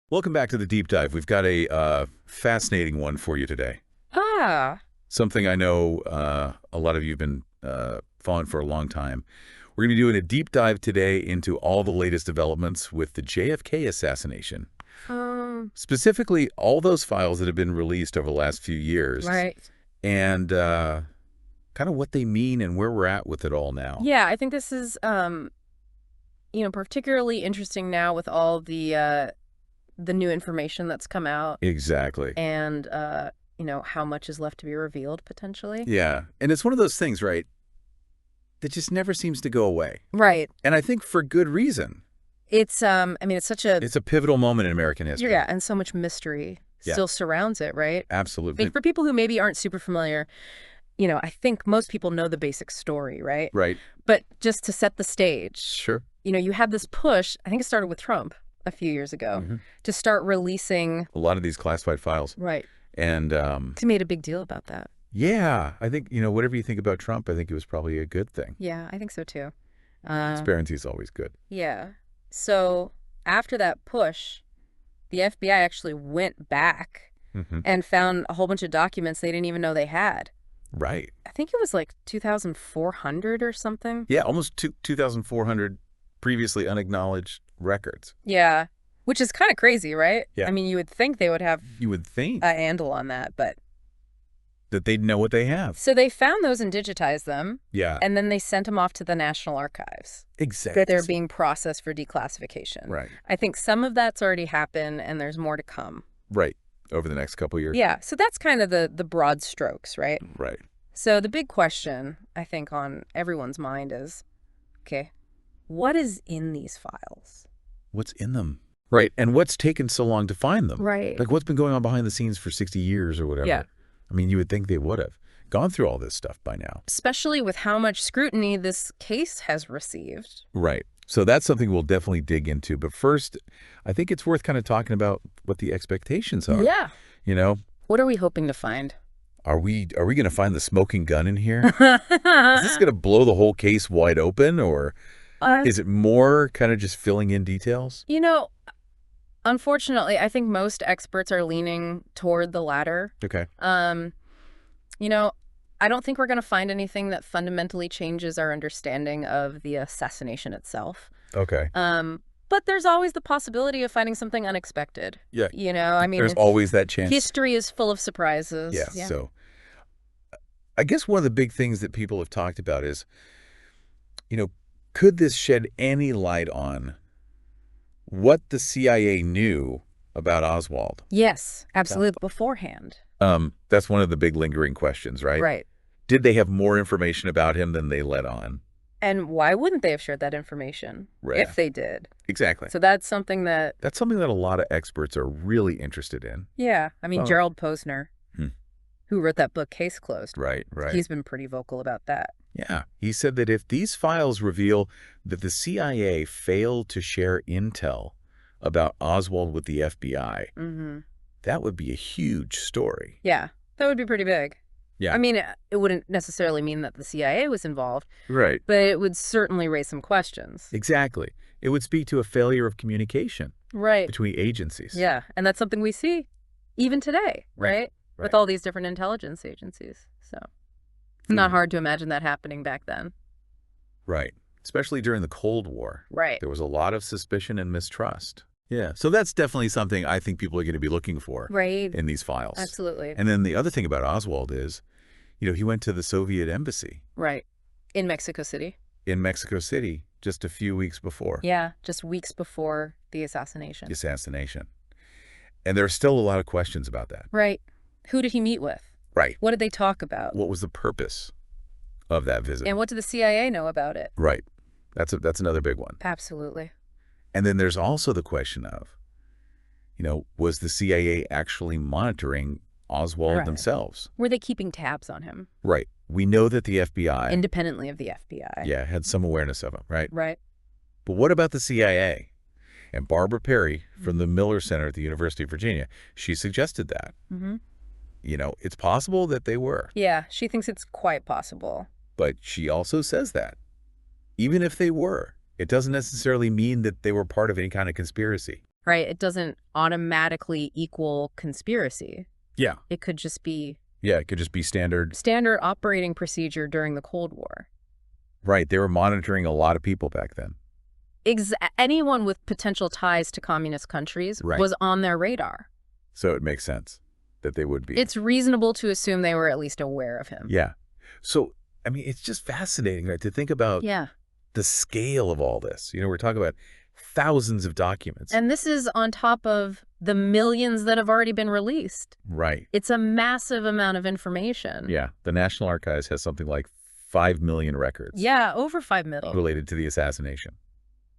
Welcome back to the deep dive. We've got a fascinating one for you today. Ah, Something I know a lot of you have been following for a long time. We're going to be doing a deep dive today into all the latest developments with the JFK assassination. um, Specifically, all those files that have been released over the last few years right. and kind of what they mean and where we're at with it all now. Yeah, I think this is, particularly interesting now with all the new information that's come out Exactly. and, how much is left to be revealed potentially. Yeah. And it's one of those things, right, that just never seems to go away. Right. And I think for good reason. It's, it's such a, It's a pivotal moment in American history. yeah, and so much mystery Yeah. still surrounds it, right? I Absolutely. think for people who maybe aren't super familiar, I think most people know the basic story, right? Right. But just to set the stage, Sure. you had this push, I think it started with Trump a few years ago, to start releasing. A lot of these classified files. Right. And He made a big deal about that. yeah, I think, whatever you think about Trump, I think it was probably a good thing. Yeah, I think so too. Transparency is always good. Yeah. So after that push, the FBI actually went back Hmm. and found a whole bunch of documents they didn't even know they had. Right. I think it was like 2,400 or something. Yeah, almost 2,400 previously unacknowledged records. Yeah. Which is kind of crazy, right? Yeah. I mean, you would think they would have You would think a handle on that, but. that they'd know what they have. So they found those and digitized them, Yeah, and then they sent them off to the National Archives. exactly. They're being processed for declassification. Right. I think some of that's already happened, and there's more to come. Right. Over the next couple of years. Yeah, so that's kind of the broad strokes, right? Right. So the big question, I think, on everyone's mind is, okay, what is in these files? What's in them? Right. And what's taken so long to find them? Right. Like, what's been going on behind the scenes for 60 years or whatever? Yeah. I mean, you would think they would have gone through all this stuff by now. Especially with how much scrutiny this case has received. Right. So that's something we'll definitely dig into. But first, I think it's worth kind of talking about what the expectations are. Yeah. You know, What are we hoping to find? are we going to find the smoking gun in here? Is this going to blow the whole case wide open, or is it more kind of just filling in details? Unfortunately, I think most experts are leaning toward the latter. Okay. I don't think we're going to find anything that fundamentally changes our understanding of the assassination itself. Okay. But there's always the possibility of finding something unexpected. Yeah. There's It's, always that chance. history is full of surprises. Yeah. So I guess one of the big things that people have talked about is, could this shed any light on what the CIA knew about Oswald? Yes, absolutely. Beforehand. That's one of the big lingering questions, right? Right. Did they have more information about him than they let on? And why wouldn't they have shared that information Right. if they did? Exactly. So that's something that, That's something that a lot of experts are really interested in. yeah, Well- Gerald Posner, Hmm. who wrote that book, Case Closed, Right. he's been pretty vocal about that. Yeah. He said that if these files reveal that the CIA failed to share intel about Oswald with the FBI, Mm-hmm. that would be a huge story. Yeah, that would be pretty big. Yeah. I mean, it wouldn't necessarily mean that the CIA was involved, Right. but it would certainly raise some questions. Exactly. It would speak to a failure of communication Right. between agencies. Yeah, and that's something we see even today, right? With Right. all these different intelligence agencies. So not hard to imagine that happening back then. Right. Especially during the Cold War. Right. There was a lot of suspicion and mistrust. Yeah. So that's definitely something I think people are going to be looking for Right. in these files. Absolutely. And then the other thing about Oswald is, he went to the Soviet embassy Right. In Mexico City. in Mexico City just a few weeks before Yeah, just weeks before the assassination. the assassination. And there are still a lot of questions about that. Right. Who did he meet with? Right. What did they talk about? What was the purpose of that visit? And what did the CIA know about it? Right. That's another big one. Absolutely. And then there's also the question of, was the CIA actually monitoring Oswald Right. themselves? Were they keeping tabs on him Right. We know that the FBI, independently of the FBI? had some awareness of him, right? Right. But what about the CIA? And Barbara Perry from the Miller Center at the University of Virginia, she suggested that. Mm-hmm. It's possible that they were, Yeah, she thinks it's quite possible. but she also says that even if they were, it doesn't necessarily mean that they were part of any kind of conspiracy. right? It doesn't automatically equal conspiracy. Yeah. It could just be Yeah, it could just be standard. standard operating procedure during the Cold War. Right. They were monitoring a lot of people back then. Anyone with potential ties to communist countries Right. was on their radar. So it makes sense that they would be. It's reasonable to assume they were at least aware of him. Yeah. So, I mean, it's just fascinating, right, to think about Yeah. the scale of all this. You know, we're talking about thousands of documents. And this is on top of the millions that have already been released. Right. It's a massive amount of information. Yeah. The National Archives has something like 5 million records. Yeah, over 5 million. Related to the assassination,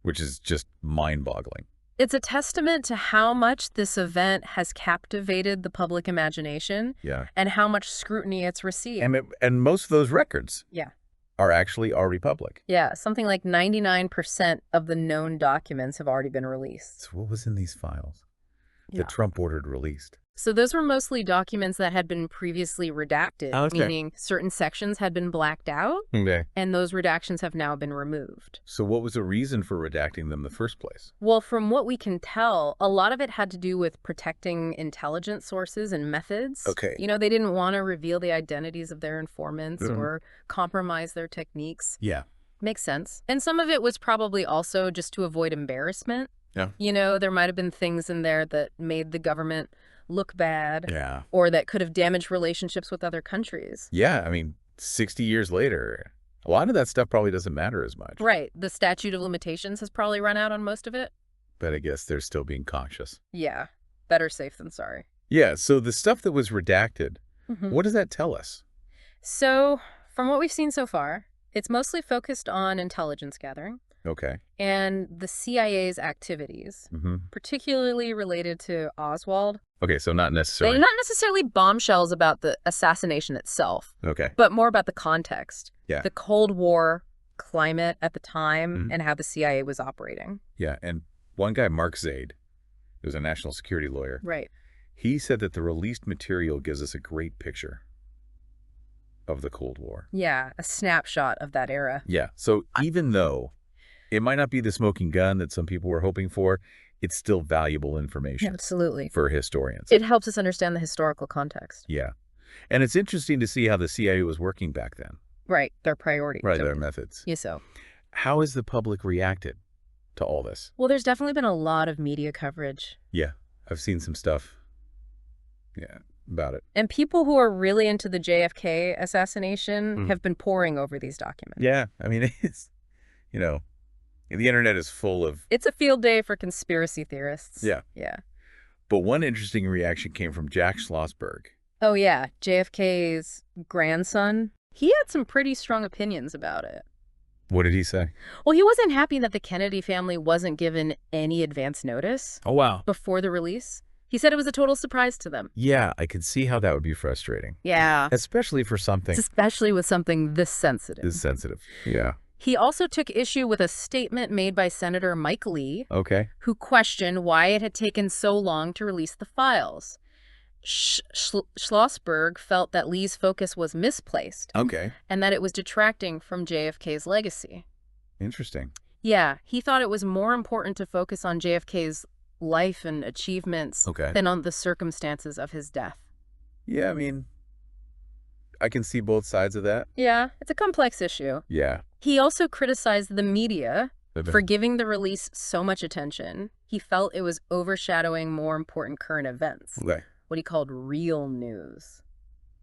which is just mind-boggling. It's a testament to how much this event has captivated the public imagination. Yeah. And how much scrutiny it's received. And most of those records Yeah. are actually already public. Yeah, something like 99% of the known documents have already been released. So what was in these files Yeah. that Trump ordered released? So those were mostly documents that had been previously redacted, Okay. meaning certain sections had been blacked out, Okay. and those redactions have now been removed. So what was the reason for redacting them in the first place? Well, from what we can tell, a lot of it had to do with protecting intelligence sources and methods. Okay. You know, they didn't want to reveal the identities of their informants Mhm. or compromise their techniques. Yeah. Makes sense. And some of it was probably also just to avoid embarrassment. Yeah. You know, there might have been things in there that made the government look bad Yeah. or that could have damaged relationships with other countries. Yeah. I mean, 60 years later, a lot of that stuff probably doesn't matter as much. Right. The statute of limitations has probably run out on most of it. But I guess they're still being cautious. Yeah. Better safe than sorry. Yeah. So the stuff that was redacted, Mhm. what does that tell us? So, from what we've seen so far, it's mostly focused on intelligence gathering Okay. and the CIA's activities, Mm-hmm. particularly related to Oswald. Okay. So not necessarily. They're not necessarily bombshells about the assassination itself, Okay. but more about the context. Yeah. The Cold War climate at the time Mhm. and how the CIA was operating. Yeah. And one guy, Mark Zaid, who was a national security lawyer, Right. he said that the released material gives us a great picture of the Cold War. Yeah, a snapshot of that era. Yeah. So even though it might not be the smoking gun that some people were hoping for, it's still valuable information Absolutely. for historians. It helps us understand the historical context. Yeah. And it's interesting to see how the CIA was working back then. Right, their priorities. Right, their methods. Yeah, so. How has the public reacted to all this? Well, there's definitely been a lot of media coverage. Yeah. I've seen some stuff. Yeah, about it. And people who are really into the JFK assassination Mm. have been poring over these documents. Yeah. I mean, it's, you know, the internet is full of. It's a field day for conspiracy theorists. Yeah. Yeah. But one interesting reaction came from Jack Schlossberg. Oh, yeah. JFK's grandson. He had some pretty strong opinions about it. What did he say? Well, he wasn't happy that the Kennedy family wasn't given any advance notice Oh, wow. before the release. He said it was a total surprise to them. Yeah, I could see how that would be frustrating. Yeah. Especially for something Especially with something this sensitive. this sensitive. Yeah. He also took issue with a statement made by Senator Mike Lee, Okay. who questioned why it had taken so long to release the files. Schlossberg felt that Lee's focus was misplaced Okay. and that it was detracting from JFK's legacy. Interesting. Yeah, he thought it was more important to focus on JFK's life and achievements Okay. than on the circumstances of his death. Yeah, I mean, I can see both sides of that. Yeah, it's a complex issue. Yeah. He also criticized the media They've been- for giving the release so much attention. He felt it was overshadowing more important current events, Okay. what he called real news.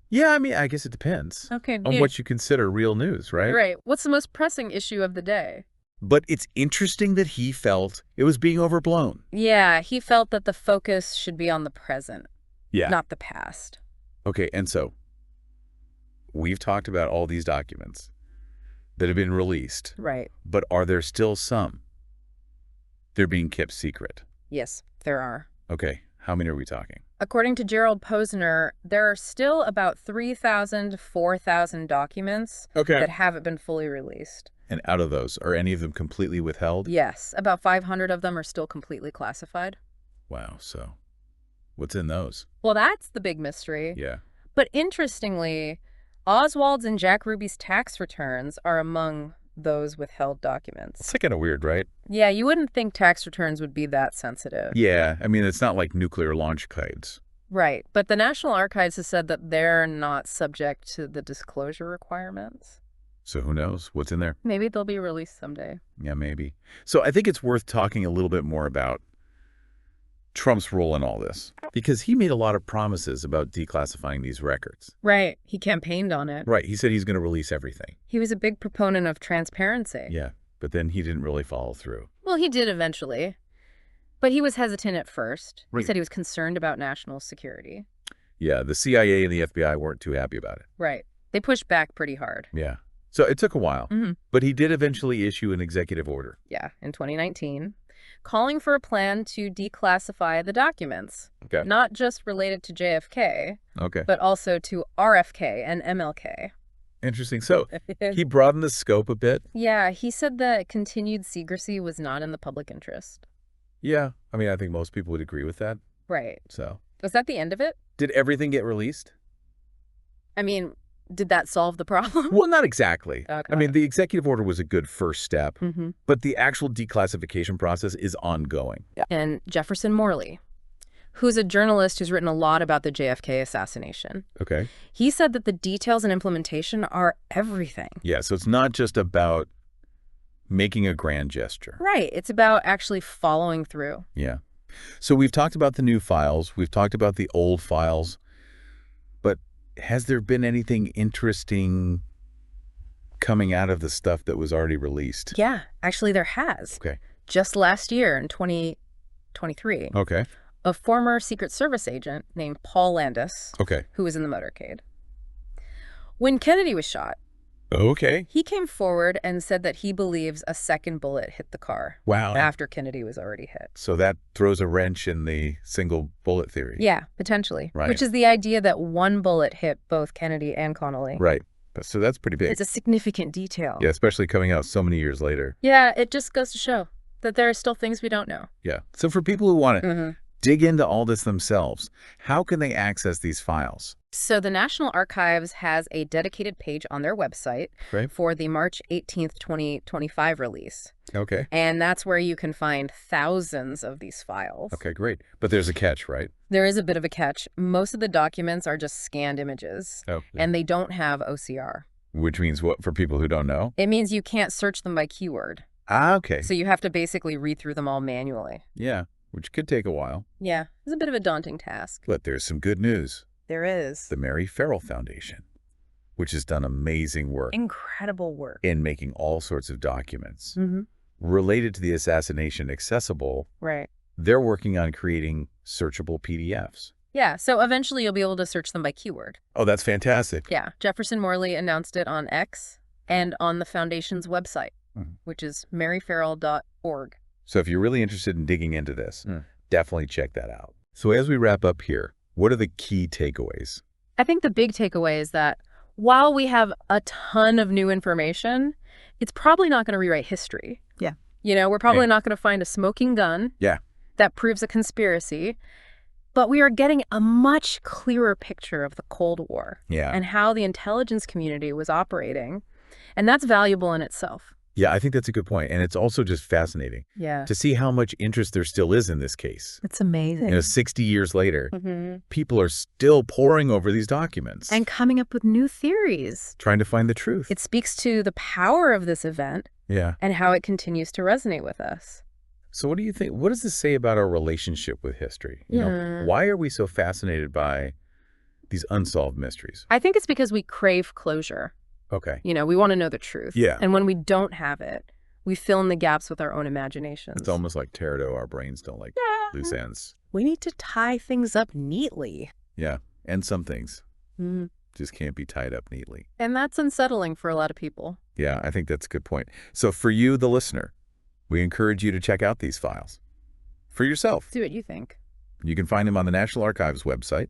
Yeah, I mean, I guess it depends Okay. on what you consider real news, right? Right. What's the most pressing issue of the day? But it's interesting that he felt it was being overblown. Yeah, he felt that the focus should be on the present, Yeah. not the past. Okay, and so we've talked about all these documents that have been released, Right. but are there still some? They're being kept secret. Yes, there are. Okay, how many are we talking? According to Gerald Posner, there are still about 3,000 to 4,000 documents that haven't been fully released. And out of those, are any of them completely withheld? Yes, about 500 of them are still completely classified. Wow, so what's in those? Well, that's the big mystery. Yeah. But interestingly, Oswald's and Jack Ruby's tax returns are among those withheld documents. It's kind of weird, right? Yeah, you wouldn't think tax returns would be that sensitive. Yeah, I mean, it's not like nuclear launch codes. Right, but the National Archives has said that they're not subject to the disclosure requirements. So who knows what's in there? Maybe they'll be released someday. Yeah, maybe. So I think it's worth talking a little bit more about Trump's role in all this, because he made a lot of promises about declassifying these records. Right, he campaigned on it. Right, he said he's going to release everything. He was a big proponent of transparency. Yeah, but then he didn't really follow through. Well, he did eventually. But he was hesitant at first. Right. He said he was concerned about national security. Yeah, the CIA and the FBI weren't too happy about it. Right. They pushed back pretty hard. Yeah. So it took a while, but he did eventually issue an executive order. Yeah, in 2019, calling for a plan to declassify the documents. Okay. Not just related to JFK, but also to RFK and MLK. Interesting. So he broadened the scope a bit. Yeah, he said that continued secrecy was not in the public interest. Yeah. I mean, I think most people would agree with that. Right. So. Was that the end of it? Did everything get released? I mean, did that solve the problem? Well, not exactly. Okay. I mean, the executive order was a good first step, but the actual declassification process is ongoing. Yeah. And Jefferson Morley, who's a journalist who's written a lot about the JFK assassination. Okay. He said that the details and implementation are everything. Yeah, so it's not just about making a grand gesture. Right. It's about actually following through. Yeah. So we've talked about the new files. We've talked about the old files. But has there been anything interesting coming out of the stuff that was already released? Yeah, actually there has. Okay. Just last year in 2023. Okay. A former Secret Service agent named Paul Landis, Okay. who was in the motorcade. When Kennedy was shot, okay, he came forward and said that he believes a second bullet hit the car. Wow. After Kennedy was already hit. So that throws a wrench in the single bullet theory. Yeah, potentially. Right. Which is the idea that one bullet hit both Kennedy and Connolly. Right. So that's pretty big. It's a significant detail. Yeah, especially coming out so many years later. Yeah, it just goes to show that there are still things we don't know. Yeah. So for people who want to dig into all this themselves, how can they access these files? So the National Archives has a dedicated page on their website for the March 18th, 2025 release. Okay. And that's where you can find thousands of these files. Okay, great. But there's a catch, right? There is a bit of a catch. Most of the documents are just scanned images, and they don't have OCR. Which means what for people who don't know? It means you can't search them by keyword. Ah, okay. So you have to basically read through them all manually. Yeah, which could take a while. Yeah, it's a bit of a daunting task. But there's some good news. There is. The Mary Farrell Foundation, which has done amazing work. Incredible work. In making all sorts of documents related to the assassination accessible. Right. They're working on creating searchable PDFs. Yeah, so eventually you'll be able to search them by keyword. Oh, that's fantastic. Yeah, Jefferson Morley announced it on X and on the Foundation's website, which is maryfarrell.org. So if you're really interested in digging into this, definitely check that out. So as we wrap up here, what are the key takeaways? I think the big takeaway is that while we have a ton of new information, it's probably not going to rewrite history. Yeah. You know, we're probably not going to find a smoking gun that proves a conspiracy, but we are getting a much clearer picture of the Cold War and how the intelligence community was operating. And that's valuable in itself. Yeah, I think that's a good point. And it's also just fascinating to see how much interest there still is in this case. It's amazing. You know, 60 years later, people are still poring over these documents. And coming up with new theories. Trying to find the truth. It speaks to the power of this event and how it continues to resonate with us. So what do you think? What does this say about our relationship with history? You know, why are we so fascinated by these unsolved mysteries? I think it's because we crave closure. Okay. You know, we want to know the truth. Yeah. And when we don't have it, we fill in the gaps with our own imaginations. It's almost like pterodactyl. Our brains don't like loose ends. We need to tie things up neatly. Yeah. And some things just can't be tied up neatly. And that's unsettling for a lot of people. Yeah, I think that's a good point. So for you, the listener, we encourage you to check out these files for yourself. See what you think. You can find them on the National Archives website.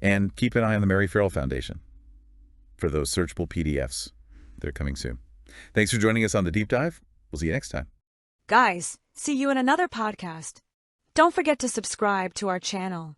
And keep an eye on the Mary Farrell Foundation for those searchable PDFs. They're coming soon. Thanks for joining us on The Deep Dive. We'll see you next time. Guys, see you in another podcast. Don't forget to subscribe to our channel.